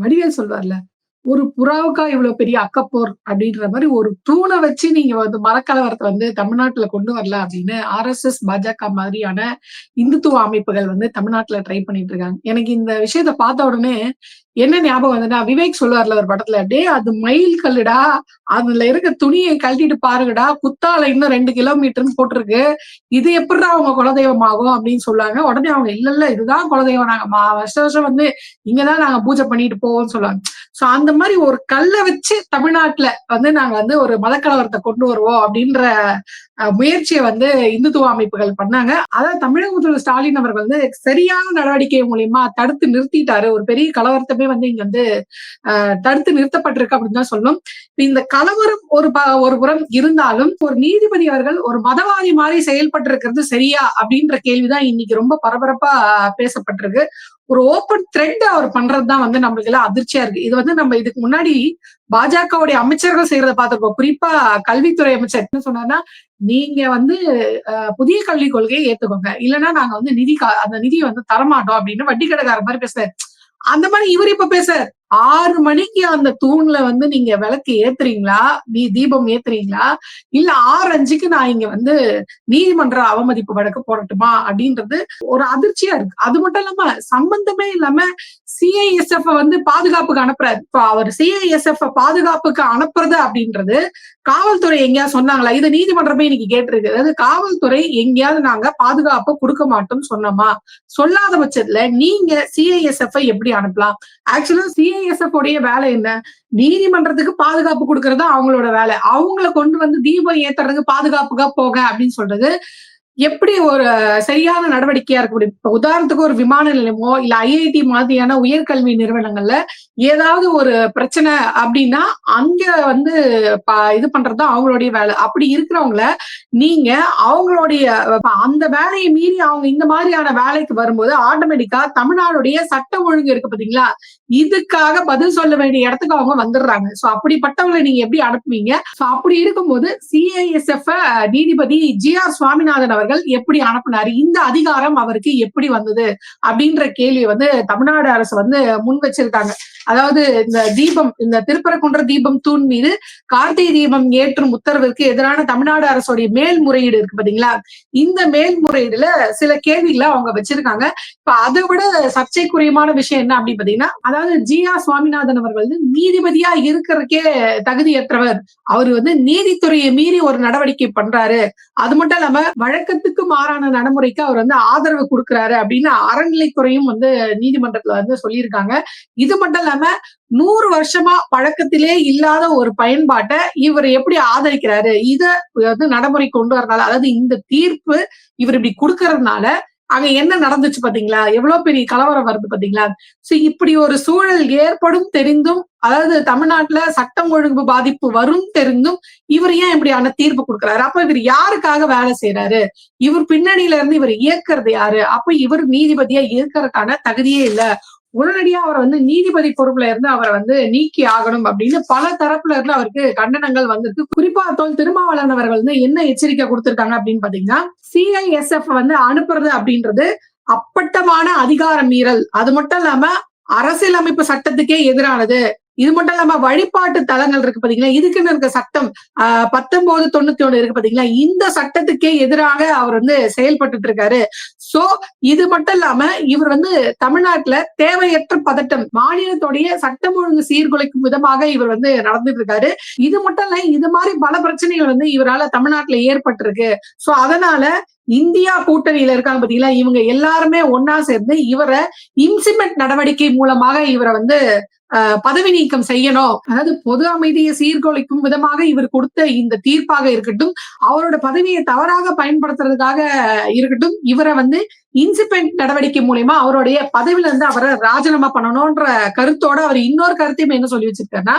வடிவேல் சொல்வார்ல, "ஒரு புறாவுக்கா இவ்வளவு பெரிய அக்கப்போர்" அப்படின்ற மாரி ஒரு தூண வச்சு நீங்க வந்து மதக்கலவரத்த வந்து தமிழ்நாட்டுல கொண்டு வரல அப்படின்னு ஆர்எஸ்எஸ், பாஜக மாதிரியான இந்துத்துவ அமைப்புகள் வந்து தமிழ்நாட்டுல ட்ரை பண்ணிட்டு இருக்காங்க. எனக்கு இந்த விஷயத்த பார்த்த உடனே என்ன ஞாபகம் வந்ததுன்னா, விவேக் சொல்லுவார்ல ஒரு படத்துல, "டேய் அது மயில் கல்லுடா. அதுல இருக்க துணிய கழட்டிட்டு பாருங்கடா. குத்தால இன்னும் 2 கிலோமீட்டர்ன்னு போட்டிருக்கு. இது எப்புட்றா உங்க குலதெய்வம் ஆகும்?" அப்படின்னு சொல்லுவாங்க. உடனே அவங்க, "இல்ல, இல்ல இதுதான் குலதெய்வம். நாங்க வருஷம் வருஷம் வந்து இங்க தான் நாங்க பூஜை பண்ணிட்டு போவோம்ன்னு" சொல்லுவாங்க. சோ அந்த மாரி ஒரு கல்ல வச்சு தமிழ்நாட்டுல வந்து நாங்க வந்து ஒரு மதக்கலவரத்த கொண்டு வருவோம் அப்படின்ற முயற்சிய வந்து இந்துத்துவ அமைப்புகள் பண்ணாங்க. அதாவது தமிழக முதல்வர் ஸ்டாலின் அவர்கள் வந்து சரியான நடவடிக்கை மூலியமா தடுத்து நிறுத்திட்டாரு. ஒரு பெரிய கலவரத்தமே வந்து இங்க வந்து தடுத்து நிறுத்தப்பட்டிருக்கு அப்படின்னு தான் சொல்லணும். இந்த கலவரம் ஒரு புறம் இருந்தாலும் ஒரு நீதிபதி அவர்கள் ஒரு மதவாதி மாதிரி செயல்பட்டு இருக்கிறது சரியா அப்படின்ற கேள்விதான் இன்னைக்கு ரொம்ப பரபரப்பா பேசப்பட்டிருக்கு. ஒரு ஓப்பன் த்ரெட் அவர் பண்றதுதான் வந்து நம்மளுக்கு எல்லாம் அதிர்ச்சியா இருக்கு. இது வந்து நம்ம இதுக்கு முன்னாடி பாஜகவுடைய அமைச்சர்கள் செய்யறதை பார்த்திருக்கோம். குறிப்பா கல்வித்துறை அமைச்சர் என்ன சொன்னார்னா, நீங்க வந்து புதிய கல்விக் கொள்கையை ஏத்துக்கோங்க. இல்லைன்னா நாங்க வந்து அந்த நிதியை வந்து தரமாட்டோம் அப்படின்னு வட்டி கடைக்கார மாதிரி பேசுறாரு. அந்த மாதிரி இவர் இப்ப பேச 6 மணிக்கு அந்த தூண்ல வந்து நீங்க விளக்கு ஏத்துறீங்களா? தீபம் ஏத்துறீங்களா? இல்ல 6:05க்கு நான் இங்க வந்து நீதிமன்ற அவமதிப்பு வழக்கு போடட்டுமா? அப்படின்றது ஒரு அதிர்ச்சியா இருக்கு. அது மட்டும் இல்லாம சம்பந்தமே இல்லாம சிஐஎஸ்எஃப் வந்து பாதுகாப்புக்கு அனுப்புறாரு. இப்ப அவர் சிஐஎஸ்எஃப் பாதுகாப்புக்கு அனுப்புறது அப்படின்றது காவல்துறை எங்கேயாவது சொன்னாங்களா? இது நீதிமன்றமே இன்னைக்கு கேட்டிருக்கு. அதாவது காவல்துறை எங்கேயாவது நாங்க பாதுகாப்பு கொடுக்க மாட்டோம்னு சொன்னோமா? சொல்லாத பட்சத்துல நீங்க சிஐஎஸ்எஃப் எப்படி அனுப்பலாம்? ஆக்சுவலா சிஐஎஸ்எஃப் உடைய வேலை என்ன? நீதிமன்றத்துக்கு பாதுகாப்பு கொடுக்கறது அவங்களோட வேலை. அவங்கள கொண்டு வந்து தீபம் ஏத்துறதுக்கு பாதுகாப்புக்கா போக அப்படின்னு சொல்றது எப்படி ஒரு சரியான நடவடிக்கையா இருக்க முடியும்? இப்ப உதாரணத்துக்கு ஒரு விமான நிலையமோ, இல்ல ஐஐடி மாதிரியான உயர்கல்வி நிறுவனங்கள்ல ஏதாவது ஒரு பிரச்சனை அப்படின்னா, அங்க வந்து இது பண்றதுதான் அவங்களுடைய வேலை. அப்படி இருக்கிறவங்கள நீங்க அவங்களுடைய அந்த வேலையை மீறி அவங்க இந்த மாதிரியான வேலைக்கு வரும்போது ஆட்டோமேட்டிக்கா தமிழ்நாடுடைய சட்ட ஒழுங்கு இருக்கு பாத்தீங்களா? இதுக்காக பதில் சொல்ல வேண்டிய இடத்துக்கு அவங்க வந்துடுறாங்க. சோ அப்படிப்பட்டவங்களை நீங்க எப்படி அனுப்புவீங்க? சோ அப்படி இருக்கும்போது சிஐஎஸ்எஃப் நீதிபதி ஜி.ஆர். சுவாமிநாதன் அவர்கள் எப்படி அனுப்புனாரு? இந்த அதிகாரம் அவருக்கு எப்படி வந்தது? அப்படின்ற கேள்வி வந்து தமிழ்நாடு அரசு வந்து முன் வச்சிருக்காங்க. அதாவது இந்த திருப்பரங்குன்ற தீபம் தூண் மீது கார்த்திகை தீபம் ஏற்றும் உத்தரவிற்கு எதிரான தமிழ்நாடு அரசுடைய மேல்முறையீடு இருக்கு பாத்தீங்களா? இந்த மேல்முறையீடுல சில கேள்விகளை அவங்க வச்சிருக்காங்க. இப்ப அதை விட சர்ச்சைக்குரியமான விஷயம் என்ன அப்படின்னு பாத்தீங்கன்னா, அதாவது ஜி.ஆர். சுவாமிநாதன் அவர்கள் வந்து நீதிபதியா இருக்கிறதுக்கே தகுதியற்றவர். அவர் வந்து நீதித்துறையை மீறி ஒரு நடவடிக்கை பண்றாரு. அது மட்டும் இல்லாம வழக்கத்துக்கு மாறான நடைமுறைக்கு அவர் வந்து ஆதரவு கொடுக்கிறாரு அப்படின்னு அறநிலைத்துறையும் வந்து நீதிமன்றத்துல வந்து சொல்லியிருக்காங்க. இது மட்டும் இல்லாம 100 வருஷமா பழக்கத்திலே இல்லாத ஒரு பயன்பாட்டை இவர் எப்படி ஆதரிக்கிறாரு? இத வந்து நடைமுறை கொண்டு வரனால, அதாவது இந்த தீர்ப்பு இவர் இப்படி கொடுக்கறதுனால அங்க என்ன நடந்துச்சு பாத்தீங்களா? எவ்வளவு பெரிய கலவரம் வருது பாத்தீங்களா? சோ இப்படி ஒரு சூழல் ஏற்படும் தெரிந்தும், அதாவது தமிழ்நாட்டுல சட்டம் ஒழுங்கு பாதிப்பு வரும் தெரிந்தும் இவர் ஏன் இப்படியான தீர்ப்பு கொடுக்கிறாரு? அப்ப இவர் யாருக்காக வேலை செய்யறாரு? இவர் பின்னணியில இருந்து இவர் இயக்குறது யாரு? அப்ப இவர் நீதிபதியா இருக்கிறதுக்கான தகுதியே இல்ல. உடனடியா அவரை வந்து நீதிபதி பொறுப்புல இருந்து அவரை வந்து நீக்கி ஆகணும் அப்படின்னு பல தரப்புல இருந்து அவருக்கு கண்டனங்கள் வந்திருக்கு. குறிப்பா திருமாவளவன் அவர்கள் வந்து என்ன எச்சரிக்கை கொடுத்திருக்காங்க அப்படின்னு பாத்தீங்கன்னா, சிஐஎஸ்எஃப் வந்து அனுப்புறது அப்படின்றது அப்பட்டமான அதிகார மீறல். அது மட்டும் இல்லாம அரசியலமைப்பு சட்டத்துக்கே எதிரானது. இது மட்டும் இல்லாம வழிபாட்டு தலங்கள் இருக்கு பாத்தீங்களா? இதுக்குன்னு இருக்க சட்டம் 1991 இருக்கு பாத்தீங்களா? இந்த சட்டத்துக்கே எதிராக அவர் வந்து செயல்பட்டு இருக்காரு. சோ இது மட்டும் இல்லாம இவர் வந்து தமிழ்நாட்டுல தேவையற்ற பதட்டம், மாநிலத்துடைய சட்டம் ஒழுங்கு சீர்குலைக்கும் விதமாக இவர் வந்து நடந்துட்டு இருக்காரு. இது மட்டும் இல்ல, இது மாதிரி பல பிரச்சனைகள் வந்து இவரால தமிழ்நாட்டுல ஏற்பட்டிருக்கு. சோ அதனால இந்தியா கூட்டணியில இருக்காங்க பாத்தீங்களா? இவங்க எல்லாருமே ஒன்னா சேர்ந்து இவரை இம்சிமெண்ட் நடவடிக்கை மூலமாக இவரை வந்து பதவி நீக்கம் செய்யணும். அதாவது பொது அமைதியை சீர்குலைக்கும் விதமாக இவர் கொடுத்த இந்த தீர்ப்பாக இருக்கட்டும், அவரோட பதவியை தவறாக பயன்படுத்துறதுக்காக இருக்கட்டும், இவரை வந்து இன்சிபென்ட் நடவடிக்கை மூலமா அவருடைய பதவியில இருந்து அவரை ராஜினாமா பண்ணணும்ன்ற கருத்தோட அவர் இன்னொரு கருத்தையும் என்ன சொல்லி வச்சிருக்காருன்னா,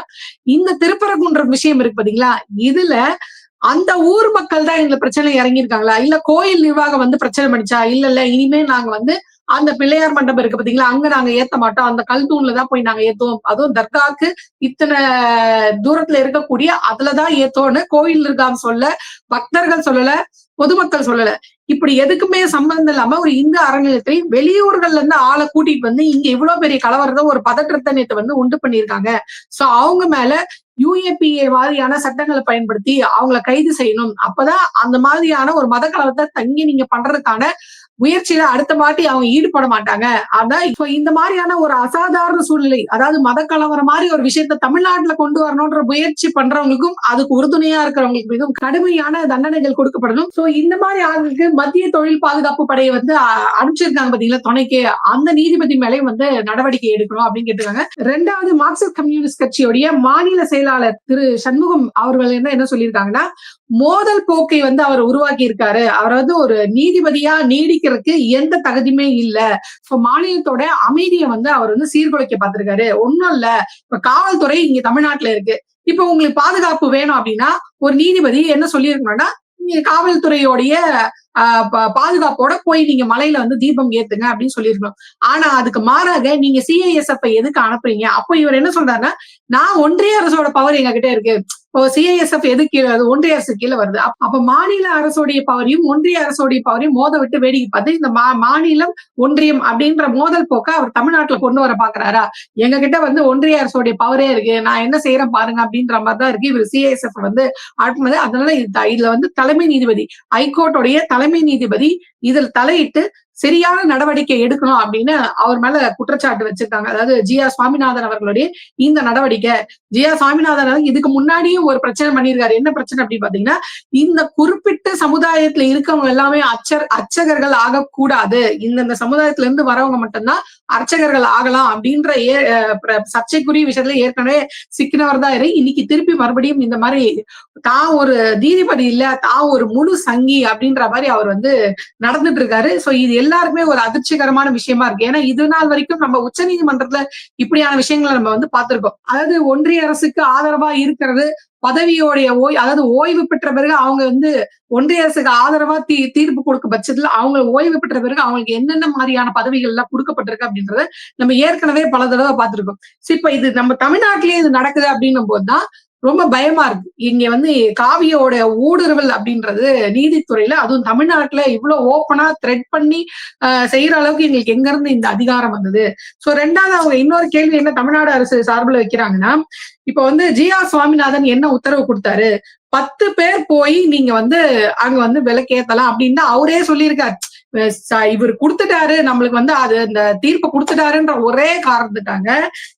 இந்த திருப்பரங்குன்றம் விஷயம் இருக்கு பாத்தீங்களா? இதுல அந்த ஊர் மக்கள் தான் இந்த பிரச்சனை இறங்கியிருக்காங்களா? இல்ல கோயில் நிர்வாகம் வந்து பிரச்சனை பண்ணிச்சா? இல்ல இனிமே நாங்க வந்து அந்த பிள்ளையார் மண்டபம் இருக்கு பாத்தீங்களா, அங்க நாங்க ஏத்த மாட்டோம். அந்த கல் தூண்ல தான் போய் நாங்க ஏத்துவோம். அதுவும் தர்காக்கு இத்தனை தூரத்துல இருக்கக்கூடிய அதுலதான் ஏத்தோன்னு கோயில் இருக்கான்னு சொல்ல, பக்தர்கள் சொல்லல, பொதுமக்கள் சொல்லல. இப்படி எதுக்குமே சம்பந்தம் இல்லாம ஒரு இந்து அறநிலையத்தை வெளியூர்கள்ல இருந்து ஆளை கூட்டிட்டு வந்து இங்க இவ்வளவு பெரிய கலவரத்தை ஒரு பதற்றத்தை நேத்து வந்து உண்டு பண்ணியிருக்காங்க. சோ அவங்க மேல UAPA வாரியான சட்டங்களை பயன்படுத்தி அவங்கள கைது செய்யணும். அப்பதான் அந்த மாதிரியான ஒரு மத கலவரத்தை தங்கி நீங்க பண்றதுக்கான முயற்சியில அடுத்த வாட்டி அவங்க ஈடுபட மாட்டாங்க. ஆனா இப்போ இந்த மாதிரியான ஒரு அசாதாரண சூழ்நிலை, அதாவது மத கலவரம் மாதிரி ஒரு விஷயத்த தமிழ்நாட்டுல கொண்டு வரணும்ன்ற முயற்சி பண்றவங்களுக்கும் அதுக்கு உறுதுணையா இருக்கிறவங்களுக்கு மிகவும் கடுமையான தண்டனைகள் கொடுக்கப்படணும். சோ இந்த மாதிரி ஆளுக்கு மத்திய தொழில் பாதுகாப்பு படையை வந்து அனுப்பிச்சிருக்காங்க பாத்தீங்களா துணைக்கு, அந்த நீதிபதி மேலேயும் வந்து நடவடிக்கை எடுக்கணும் அப்படின்னு கேட்டிருக்காங்க. ரெண்டாவது மார்க்சிஸ்ட் கம்யூனிஸ்ட் கட்சியுடைய மாநில செயலாளர் திரு சண்முகம் அவர்கள் என்ன சொல்லியிருக்காங்கன்னா, மோதல் போக்கை வந்து அவர் உருவாக்கி இருக்காரு. அவர் வந்து ஒரு நீதிபதியா நீடிக்கிறதுக்கு எந்த தகுதியுமே இல்ல. மாநிலத்தோட அமைதியை வந்து அவர் வந்து சீர்குலைக்க பார்த்திருக்காரு. ஒண்ணும் இல்ல, இப்ப காவல்துறை இங்க தமிழ்நாட்டுல இருக்கு. இப்ப உங்களுக்கு பாதுகாப்பு வேணும் அப்படின்னா ஒரு நீதிபதி என்ன சொல்லியிருக்கணும்னா, நீங்க காவல்துறையோடைய பாதுகாப்போட போய் நீங்க மலையில வந்து தீபம் ஏத்துங்க அப்படின்னு சொல்லியிருக்கணும். ஆனா அதுக்கு மாறாக நீங்க CISF எதுக்கு அனுப்புறீங்க? அப்போ இவர் என்ன சொல்றாருன்னா, நான் ஒன்றிய அரசோட பவர் எங்க கிட்ட இருக்கு. இப்போ CISF எது கீழே ஒன்றிய அரசு கீழே வருது. அப்ப மாநில அரசுடைய பவரையும் ஒன்றிய அரசுடைய பவரையும் மோத விட்டு வேடிக்கை பார்த்து இந்த மாநிலம் ஒன்றியம் அப்படின்ற மோதல் போக்க அவர் தமிழ்நாட்டுல கொண்டு வர பாக்குறாரா? எங்க கிட்ட வந்து ஒன்றிய அரசுடைய பவரே இருக்கு, நான் என்ன செய்யறேன் பாருங்க அப்படின்ற மாதிரிதான் இருக்கு இவர் CISF வந்து அனுப்புனது. அதனால இதுல வந்து தலைமை நீதிபதி, ஹைகோர்ட்டுடைய தலைமை நீதிபதி இதில் தலையிட்டு சரியான நடவடிக்கை எடுக்கணும் அப்படின்னு அவர் மேல குற்றச்சாட்டு வச்சிருக்காங்க. அதாவது GR சுவாமிநாதன் அவர்களுடைய இந்த நடவடிக்கை. GR சுவாமிநாதன் இதுக்கு முன்னாடியும் ஒரு பிரச்சனை பண்ணியிருக்காரு. என்ன பிரச்சனை அப்படின்னு பாத்தீங்கன்னா, இந்த குறிப்பிட்ட சமுதாயத்துல இருக்கவங்க எல்லாமே அர்ச்சகர்கள் ஆகக்கூடாது, இந்த சமுதாயத்துல இருந்து வரவங்க மட்டும்தான் அர்ச்சகர்கள் ஆகலாம் அப்படின்ற சர்ச்சைக்குரிய விஷயத்துல ஏற்கனவே சிக்கினவர் தான். இன்னைக்கு திருப்பி மறுபடியும் இந்த மாதிரி தான் ஒரு நீதிபதி இல்ல, தான் ஒரு முழு சங்கி அப்படின்ற மாதிரி அவர் வந்து நடந்துட்டு இருக்காரு. சோ இது எல்லாருக்குமே ஒரு அதிர்ச்சிகரமான விஷயமா இருக்கு. ஏன்னா இது நாள் வரைக்கும் நம்ம உச்ச நீதிமன்றத்துல இப்படியான விஷயங்களை நம்ம வந்து பார்த்திருக்கோம். அதாவது ஒன்றிய அரசுக்கு ஆதரவா இருக்கிறது, பதவியோடைய அதாவது ஓய்வு பெற்ற பிறகு அவங்க வந்து ஒன்றிய அரசுக்கு ஆதரவா தீர்ப்பு கொடுக்க பட்சத்துல அவங்க ஓய்வு பெற்ற பிறகு அவங்களுக்கு என்னென்ன மாதிரியான பதவிகள் எல்லாம் கொடுக்கப்பட்டிருக்கு அப்படின்றத நம்ம ஏற்கனவே பல தடவை பார்த்திருக்கோம். இப்ப இது நம்ம தமிழ்நாட்டிலேயே இது நடக்குது அப்படின்னும் போதுதான் ரொம்ப பயமா இருக்கு. இங்க வந்து காவியோட ஊடுருவல் அப்படின்றது நீதித்துறையில, அதுவும் தமிழ்நாட்டுல இவ்வளவு ஓப்பனா த்ரெட் பண்ணி செய்யற அளவுக்கு எங்களுக்கு எங்க இருந்து இந்த அதிகாரம் வந்தது? சோ ரெண்டாவது அவங்க இன்னொரு கேள்வி என்ன தமிழ்நாடு அரசு சார்பில் வைக்கிறாங்கன்னா, இப்ப வந்து GR சுவாமிநாதன் என்ன உத்தரவு கொடுத்தாரு? 10 பேர் போய் நீங்க வந்து அங்க வந்து விலக்கேத்தலாம் அப்படின்னு அவரே சொல்லியிருக்காரு. இவர் கொடுத்துட்டாரு, நம்மளுக்கு வந்து அது இந்த தீர்ப்பை கொடுத்துட்டாருன்ற ஒரே காரணத்துக்காக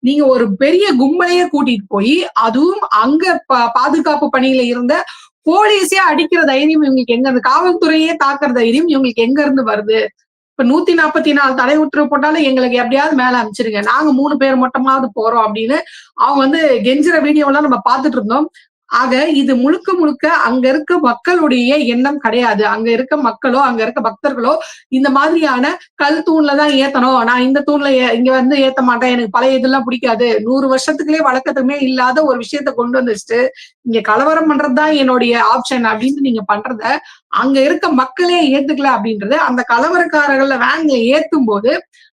நீங்க ஒரு பெரிய கும்பலையே கூட்டிட்டு போய், அதுவும் அங்க பாதுகாப்பு பணியில இருந்த போலீஸே அடிக்கிற தைரியம் இவங்களுக்கு எங்க இருந்து, காவல்துறையே தாக்குற தைரியம் இவங்களுக்கு எங்க இருந்து வருது? இப்ப 144 தடை உத்தரவு போட்டாலும் எங்களுக்கு எப்படியாவது மேல அனுப்பிச்சிருங்க, நாங்க 3 பேர் மட்டுமாவது போறோம் அப்படின்னு அவங்க வந்து கெஞ்சுற வீடியோ எல்லாம் நம்ம பார்த்துட்டு இருந்தோம். ஆக இது முழுக்க முழுக்க அங்க இருக்க மக்களுடைய எண்ணம் கிடையாது. அங்க இருக்க மக்களோ அங்க இருக்க பக்தர்களோ இந்த மாதிரியான கல் தூண்லதான் ஏத்தணும், நான் இந்த தூண்ல இங்க வந்து ஏத்த மாட்டேன், எனக்கு பழைய இதெல்லாம் பிடிக்காது, 100 வருஷத்துக்குள்ளே வழக்கத்துக்குமே இல்லாத ஒரு விஷயத்த கொண்டு வந்துச்சுட்டு இங்க கலவரம் பண்றதுதான் என்னுடைய ஆப்ஷன் அப்படின்னு நீங்க பண்றத அங்க இருக்க மக்களே ஏத்துக்கல அப்படின்றது அந்த கலவரக்காரர்கள வேன்ல ஏத்தும் போது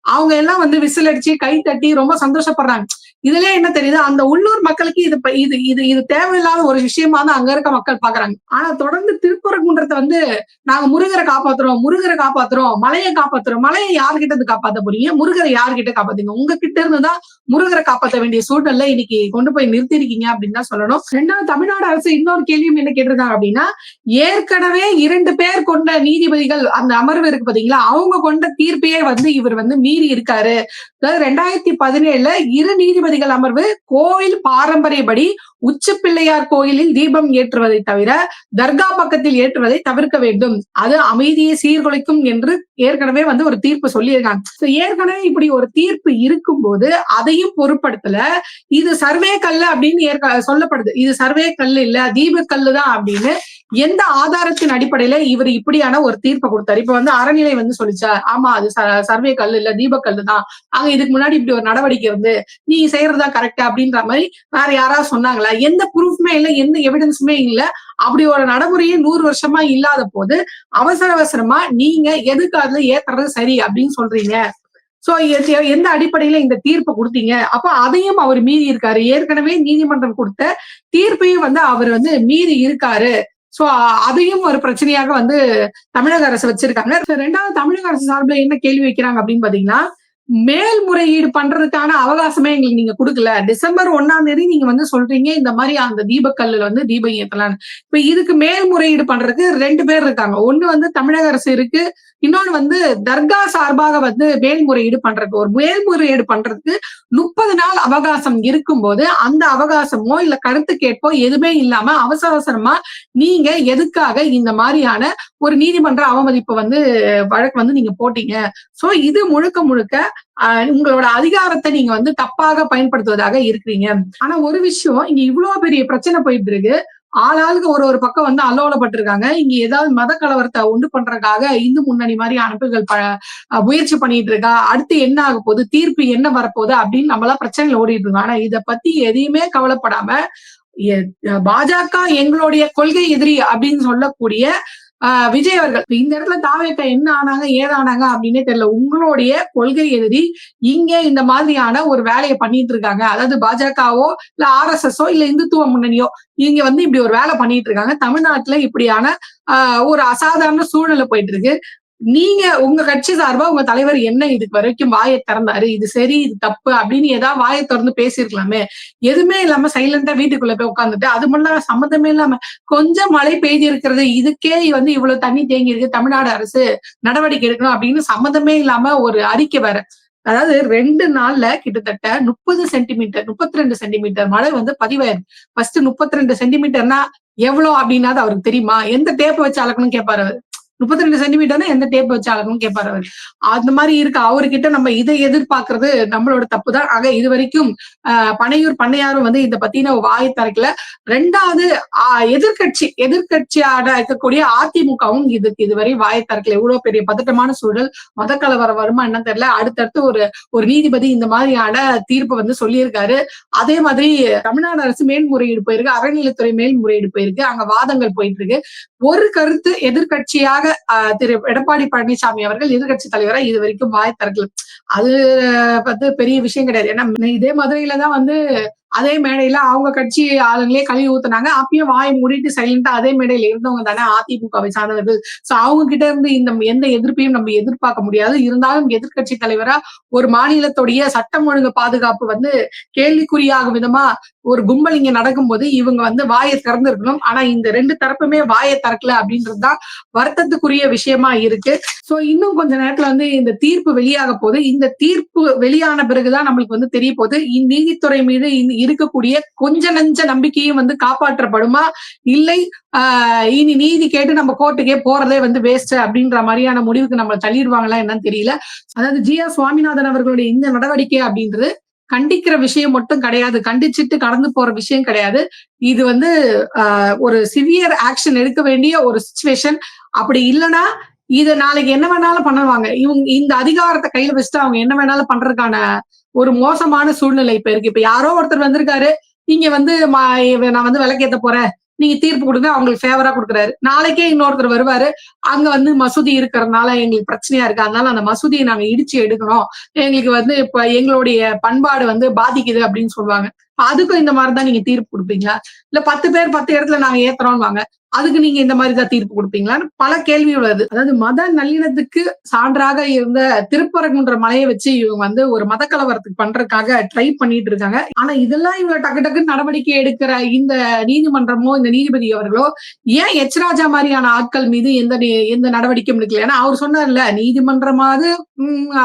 அவங்க எல்லாம் வந்து விசில் அடிச்சு கை தட்டி ரொம்ப சந்தோஷப்படுறாங்க. இதுல என்ன தெரியுது, அந்த உள்ளூர் மக்களுக்கு இது இது இது தேவையில்லாத ஒரு விஷயமா தான் அங்க இருக்க மக்கள் பாக்குறாங்க. ஆனா தொடர்ந்து திருப்பரங்குன்றத்தை வந்து நாங்க முருகரை காப்பாத்துறோம், மலையை காப்பாத்துறோம். மலையை யார்கிட்ட இருந்து காப்பாத்த போறீங்க? முருகரை யார்கிட்ட காப்பாத்தீங்க? உங்ககிட்ட இருந்துதான் முருகரை காப்பாற்ற வேண்டிய சூழ்நிலை இன்னைக்கு கொண்டு போய் நிறுத்திருக்கீங்க அப்படின்னு தான் சொல்லணும். ரெண்டாவது தமிழ்நாடு அரசு இன்னொரு கேள்வியும் என்ன கேட்டிருக்காங்க அப்படின்னா, ஏற்கனவே 2 பேர் கொண்ட நீதிபதிகள் அந்த அமர்வு இருக்கு பாத்தீங்களா, அவங்க கொண்ட தீர்ப்பையே வந்து இவர் வந்து மீறி இருக்காரு. 2017 2 நீதிபதிகள் அமர்வு கோயில் பாரம்பரியப்படி உச்சி பிள்ளையார் கோயிலில் தீபம் ஏற்றுவதை தவிர தர்கா பக்கத்தில் ஏற்றுவதை தவிர்க்க வேண்டும், அது அமைதியை சீர்குலைக்கும் என்று ஏற்கனவே வந்து ஒரு தீர்ப்பு சொல்லியிருக்காங்க. ஏற்கனவே இப்படி ஒரு தீர்ப்பு இருக்கும்போது அதையும் பொருட்படுத்தல, இது சர்வே கல்லு அப்படின்னு சொல்லப்படுது. இது சர்வே கல்லு இல்ல, தீப கல்லு தான் அப்படின்னு எந்த ஆதாரத்தின் அடிப்படையில இவர் இப்படியான ஒரு தீர்ப்பை கொடுத்தாரு? இப்ப வந்து அறநிலை வந்து சொல்லிச்சா, ஆமா அது சர்வே கல்லு இல்ல, தீப கல்லு தான், அங்க இதுக்கு முன்னாடி இப்படி ஒரு நடவடிக்கை இருந்து நீங்க செய்யறதா கரெக்ட் அப்படின்ற மாதிரி வேற யாராவது சொன்னாங்களா? எந்த ப்ரூஃப்மே இல்ல, எந்த எவிடன்ஸுமே இல்ல. அப்படி ஒரு நடைமுறையே 100 வருஷமா இல்லாத போது அவசர அவசரமா நீங்க எதுக்கு அதுல ஏத்துறது சரி அப்படின்னு சொல்றீங்க? சோ எந்த அடிப்படையில இந்த தீர்ப்பை கொடுத்தீங்க? அப்ப அதையும் அவர் மீறி இருக்காரு. ஏற்கனவே நீதிமன்றம் கொடுத்த தீர்ப்பையும் அவர் மீறி இருக்காரு. சோ அதையும் ஒரு பிரச்சனையாக தமிழக அரசு வச்சிருக்காங்க. 2வது தமிழக அரசு சார்பில் என்ன கேள்வி வைக்கிறாங்க அப்படின்னு பாத்தீங்கன்னா, மேல்முறையீடு பண்றதுக்கான அவகாசமே எங்களுக்கு நீங்க குடுக்கல. டிசம்பர் 1ஆம் தேதி நீங்க சொல்றீங்க இந்த மாதிரி அந்த தீபக்கல்லுல தீபம் ஏத்தலாம்ன்னு. இப்ப இதுக்கு மேல்முறையீடு பண்றதுக்கு 2 பேர் இருக்காங்க. ஒண்ணு தமிழக அரசு இருக்கு. இன்னொன்னு தர்கா சார்பாக மேல்முறையீடு பண்றதுக்கு. ஒரு மேல்முறையீடு பண்றதுக்கு 30 நாள் அவகாசம் இருக்கும்போது, அந்த அவகாசமோ இல்ல கருத்து கேட்போ எதுவுமே இல்லாம அவசர அவசரமா நீங்க எதுக்காக இந்த மாதிரியான ஒரு நீதிமன்ற அவமதிப்பு வழக்கு நீங்க போட்டீங்க. சோ இது முழுக்க முழுக்க உங்களோட அதிகாரத்தை நீங்க தப்பாக பயன்படுத்துவதாக இருக்கிறீங்க. ஆனா ஒரு விஷயம், இங்க இவ்வளவு பெரிய பிரச்சனை போயிட்டு இருக்கு. ஆளாளுக்கு ஒரு பக்கம் அல்லோலப்பட்டிருக்காங்க. இங்க ஏதாவது மத கலவரத்தை உண்டு பண்றதுக்காக இந்து முன்னணி மாதிரி அமைப்புகள் முயற்சி பண்ணிட்டு இருக்கா. அடுத்து என்ன ஆக போகுது, தீர்ப்பு என்ன வரப்போகுது அப்படின்னு நம்மளாம் பிரச்சனைகள் ஓடிட்டு இருக்கோம். ஆனா இதை பத்தி எதையுமே கவலைப்படாம பாஜக எங்களுடைய கொள்கை எதிரி அப்படின்னு சொல்லக்கூடிய விஜய் அவர்கள் இந்த இடத்துல தாவேக என்ன ஆனாங்க ஏதானாங்க அப்படின்னே தெரியல. உங்களுடைய கொள்கை எதிரி இங்க இந்த மாதிரியான ஒரு வேலையை பண்ணிட்டு இருக்காங்க. அதாவது பாஜகவோ இல்ல RSSஓ இல்ல இந்துத்துவ முன்னணியோ இங்க இப்படி ஒரு வேலை பண்ணிட்டு இருக்காங்க. தமிழ்நாட்டுல இப்படியான ஒரு அசாதாரண சூழ்நிலை போயிட்டு இருக்கு. நீங்க உங்க கட்சி சார்பா உங்க தலைவர் என்ன இதுக்கு வரைக்கும் வாயை திறந்தாரு, இது சரி இது தப்பு அப்படின்னு ஏதாவது வாயை திறந்து பேசியிருக்கலாமே. எதுவுமே இல்லாம சைலண்டா வீட்டுக்குள்ள போய் உட்காந்துட்டு அது மட்டும் சம்மந்தமே இல்லாம கொஞ்சம் மழை பெய்து இருக்கிறது, இதுக்கே இவ்வளவு தண்ணி தேங்கி இருக்கு, தமிழ்நாடு அரசு நடவடிக்கை எடுக்கணும் அப்படின்னு சம்மந்தமே இல்லாம ஒரு அறிக்கை வேற. அதாவது 2 நாள்ல கிட்டத்தட்ட 30 சென்டிமீட்டர் 32 சென்டிமீட்டர் மழை பதிவாயிருக்கு. ஃபர்ஸ்ட் 32 சென்டிமீட்டர்னா எவ்வளவு அப்படின்னாது அவருக்கு தெரியுமா? எந்த டேப்பை வச்சு அளக்கணும்னு கேட்பாரு அவர். 32 சென்டிமீட்டர்னா எந்த டேப் வச்சு அளக்கணும்னு கேட்பாரு அவர். அந்த மாதிரி இருக்கு. அவர்கிட்ட நம்ம இதை எதிர்பார்க்கறது நம்மளோட தப்பு தான். ஆக இது வரைக்கும் பனையூர் பண்ணையாரும் இதை பத்தின வாய் திறக்கல. 2வது எதிர்கட்சியாக இருக்கக்கூடிய அதிமுகவும் இதுவரை வாயை திறக்கல. இவ்வளவு பெரிய பதட்டமான சூழல், மத கலவரம் வருமா என்ன தெரியல. அடுத்தடுத்து ஒரு நீதிபதி இந்த மாதிரியான தீர்ப்பு சொல்லியிருக்காரு. அதே மாதிரி தமிழ்நாடு அரசு மேல்முறையீடு போயிருக்கு, அறநிலைத்துறை மேல்முறையீடு போயிருக்கு. அங்க வாதங்கள் போயிட்டு இருக்கு. ஒரு கருத்து எதிர்கட்சியாக திரு எடப்பாடி பழனிசாமி அவர்கள் எதிர்கட்சி தலைவரா இது வரைக்கும் வாய் திறக்கல. அது பெரிய விஷயம் கிடையாது. ஏன்னா இதே மதுரையில தான் அதே மேடையில அவங்க கட்சி ஆளுங்களே கழுவி ஊத்துனாங்க. அப்பயும் வாயை மூடிட்டு சைலண்டா அதே மேடையில இருந்தவங்க தானே அதிமுகவை சார்ந்தவர்கள். சோ அவங்க கிட்ட இருந்து இந்த எந்த எதிர்ப்பையும் நம்ம எதிர்பார்க்க முடியாது. இருந்தாலும் எதிர்கட்சி தலைவரா ஒரு மாநிலத்துடைய சட்டம் ஒழுங்கு பாதுகாப்பு கேள்விக்குறியாகும் விதமா ஒரு கும்பல் இங்க நடக்கும்போது இவங்க வாயை திறந்து இருக்கணும். ஆனா இந்த 2 தரப்புமே வாயை திறக்கல அப்படின்றதுதான் வருத்தத்துக்குரிய விஷயமா இருக்கு. சோ இன்னும் கொஞ்ச நேரத்துல இந்த தீர்ப்பு வெளியாக போகுது. இந்த தீர்ப்பு வெளியான பிறகுதான் நம்மளுக்கு தெரிய போகுது நீதித்துறை மீது இருக்கக்கூடிய கொஞ்ச நஞ்ச நம்பிக்கையும் காப்பாற்றப்படுமா, இல்லை இனி நீதி கேட்டு நம்ம கோர்ட்டுக்கே போறதே வேஸ்ட் அப்படின்ற மாதிரியான முடிவுக்கு நம்ம தள்ளிடுவாங்களா என்னன்னு தெரியல. அதாவது GR சுவாமிநாதன் அவர்களுடைய இந்த நடவடிக்கை அப்படின்றது கண்டிக்கிற விஷயம் மட்டும் கிடையாது, கண்டிச்சுட்டு கடந்து போற விஷயம் கிடையாது. இது ஒரு சிவியர் ஆக்ஷன் எடுக்க வேண்டிய ஒரு சிச்சுவேஷன். அப்படி இல்லைன்னா இத நாளைக்கு என்ன வேணாலும் பண்ணுவாங்க. இவங்க இந்த அதிகாரத்தை கையில வச்சுட்டு அவங்க என்ன வேணாலும் பண்றதுக்கான ஒரு மோசமான சூழ்நிலை இப்ப இருக்கு. இப்ப யாரோ ஒருத்தர் வந்திருக்காரு, இங்க நான் விளக்கேத்த போறேன், நீங்க தீர்ப்பு கொடுங்க, அவங்களுக்கு ஃபேவரா கொடுக்குறாரு. நாளைக்கே இன்னொருத்தர் வருவாரு, அங்க மசூதி இருக்கிறதுனால எங்களுக்கு பிரச்சனையா இருக்கு, அதனால அந்த மசூதியை நாங்க இடிச்சு எடுக்கணும், எங்களுக்கு இப்ப எங்களுடைய பண்பாடு பாதிக்குது அப்படின்னு சொல்லுவாங்க. அதுக்கும் இந்த மாதிரிதான் நீங்க தீர்ப்பு கொடுப்பீங்களா? இல்ல 10 பேர் 10 இடத்துல நாங்க ஏத்துறோம்வாங்க, அதுக்கு நீங்க இந்த மாதிரிதான் தீர்ப்பு கொடுப்பீங்களான்னு பல கேள்வி உள்ளது. அதாவது மத நல்லிணத்துக்கு சான்றாக இருந்த திருப்பரங்குன்ற மலையை வச்சு இவங்க ஒரு மத கலவரத்துக்கு பண்றதுக்காக ட்ரை பண்ணிட்டு இருக்காங்க. ஆனா இதெல்லாம் இவங்க டக்கு டக்குன்னு நடவடிக்கை எடுக்கிற இந்த நீதிமன்றமோ இந்த நீதிபதி அவர்களோ ஏன் ராஜா மாதிரியான ஆட்கள் மீது எந்த நடவடிக்கையும் எடுக்கல? ஏன்னா அவர் சொன்னார்ல, நீதிமன்றமாவது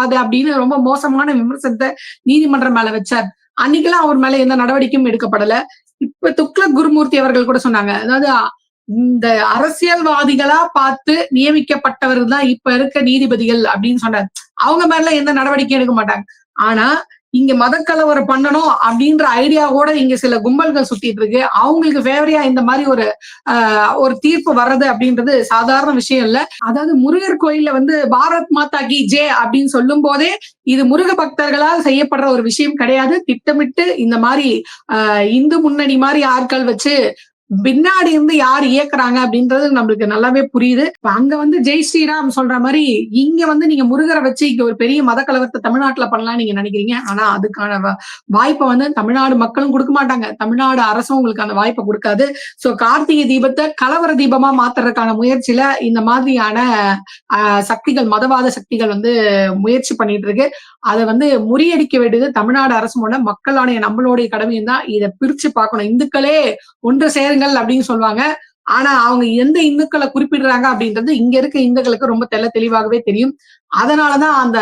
அது அப்படின்னு ரொம்ப மோசமான விமர்சனத்தை நீதிமன்றம் மேல வச்சார். அன்னைக்கெல்லாம் அவர் மேல எந்த நடவடிக்கையும் எடுக்கப்படல. இப்ப துக்ளக் குருமூர்த்தி அவர்கள் கூட சொன்னாங்க, அதாவது இந்த அரசியல்வாதிகளா பார்த்து நியமிக்கப்பட்டவர்கள் தான் இப்ப இருக்க நீதிபதிகள் அப்படின்னு சொன்னார். அவங்க மேல எந்த நடவடிக்கையும் எடுக்க மாட்டாங்க. ஆனா இங்க மதக்கலவரம் பண்ணணும் அப்படின்ற ஐடியாவோட இங்க சில கும்பல்கள் சுத்திட்டு இருக்கு. அவங்களுக்கு ஃபேவரியா இந்த மாதிரி ஒரு தீர்ப்பு வர்றது அப்படின்றது சாதாரண விஷயம் இல்ல. அதாவது முருகர் கோயில்ல வந்து பாரத் மாதா கி ஜெய் அப்படின்னு சொல்லும் போதே இது முருக பக்தர்களால் செய்யப்படுற ஒரு விஷயம் கிடையாது. திட்டமிட்டு இந்த மாதிரி இந்து முன்னணி மாதிரி ஆட்கள் வச்சு பின்னாடி இருந்து யார் இயக்குறாங்க அப்படின்றது நம்மளுக்கு நல்லாவே புரியுது. இப்ப அங்க வந்து ஜெய் ஸ்ரீராம் சொல்ற மாதிரி இங்க வந்து நீங்க முருகரை வச்சு இங்க ஒரு பெரிய மத கலவரத்தை தமிழ்நாட்டுல பண்ணலாம் நீங்க நினைக்கிறீங்க. ஆனா அதுக்கான வாய்ப்பை வந்து தமிழ்நாடு மக்களும் கொடுக்க மாட்டாங்க. தமிழ்நாடு அரசும் உங்களுக்கு அந்த வாய்ப்பை கொடுக்காது. சோ கார்த்திகை தீபத்தை கலவர தீபமா மாத்துறதுக்கான முயற்சியில இந்த மாதிரியான சக்திகள், மதவாத சக்திகள் வந்து முயற்சி பண்ணிட்டு இருக்கு. அதை வந்து முறியடிக்க வேண்டியது தமிழ்நாடு அரசோட மக்களான நம்மளுடைய கடமையும் தான். இதை பிரிச்சு பார்க்கணும். இந்துக்களே ஒன்று சேருங்கள் அப்படின்னு சொல்லுவாங்க. ஆனா அவங்க எந்த இந்துக்களை குறிப்பிடுறாங்க அப்படின்றது இங்க இருக்க இந்துக்களுக்கு ரொம்ப தெளிவாகவே தெரியும். அதனாலதான் அந்த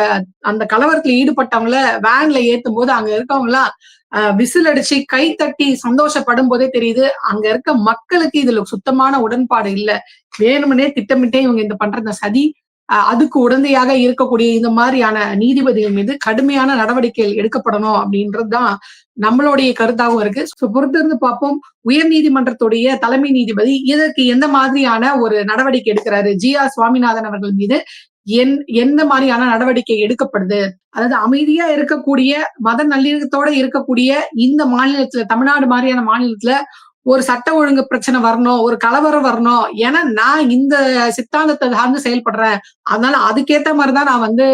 அந்த கலவரத்துல ஈடுபட்டவங்கள வேன்ல ஏத்தும் போது அங்க இருக்கவங்க எல்லாம் விசில் அடிச்சு கை தட்டி சந்தோஷப்படும் போதே தெரியுது அங்க இருக்க மக்களுக்கு இதுல சுத்தமான உடன்பாடு இல்ல. வேணும்னே திட்டமிட்டே இவங்க இந்த பண்ற இந்த சதி அதுக்கு உடந்தையாக இருக்கக்கூடிய இந்த மாதிரியான நீதிபதிகள் மீது கடுமையான நடவடிக்கைகள் எடுக்கப்படணும் அப்படின்றதுதான் நம்மளுடைய கருத்தாகவும் இருக்கு. பொறுத்திருந்து பார்ப்போம். உயர் நீதிமன்றத்துடைய தலைமை நீதிபதி இதற்கு எந்த மாதிரியான ஒரு நடவடிக்கை எடுக்கிறாரு, ஜி.ஆர். சுவாமிநாதன் அவர்கள் மீது எந்த மாதிரியான நடவடிக்கை எடுக்கப்படுது. அதாவது அமைதியா இருக்கக்கூடிய, மத நல்லிணக்கத்தோட இருக்கக்கூடிய இந்த மாநிலத்துல, தமிழ்நாடு மாதிரியான மாநிலத்துல ஒரு சட்ட ஒழுங்கு பிரச்சனை வரணும், ஒரு கலவரம் வரணும். ஏன்னா நான் இந்த சித்தாந்தத்தை சார்ந்து செயல்படுறேன். அதனால அதுக்கேத்த மாதிரிதான் நான் வந்து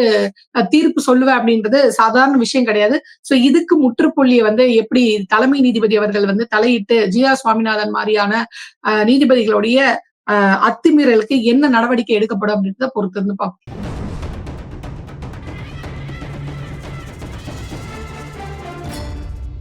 தீர்ப்பு சொல்லுவேன் அப்படின்றது சாதாரண விஷயம் கிடையாது. சோ இதுக்கு முற்றுப்புள்ளியை வந்து எப்படி தலைமை நீதிபதி அவர்கள் வந்து தலையிட்டு ஜி.ஆர். சுவாமிநாதன் மாதிரியான நீதிபதிகளுடைய அத்துமீறலுக்கு என்ன நடவடிக்கை எடுக்கப்படும் அப்படின்றத பொறுத்திருந்து பார்ப்போம்.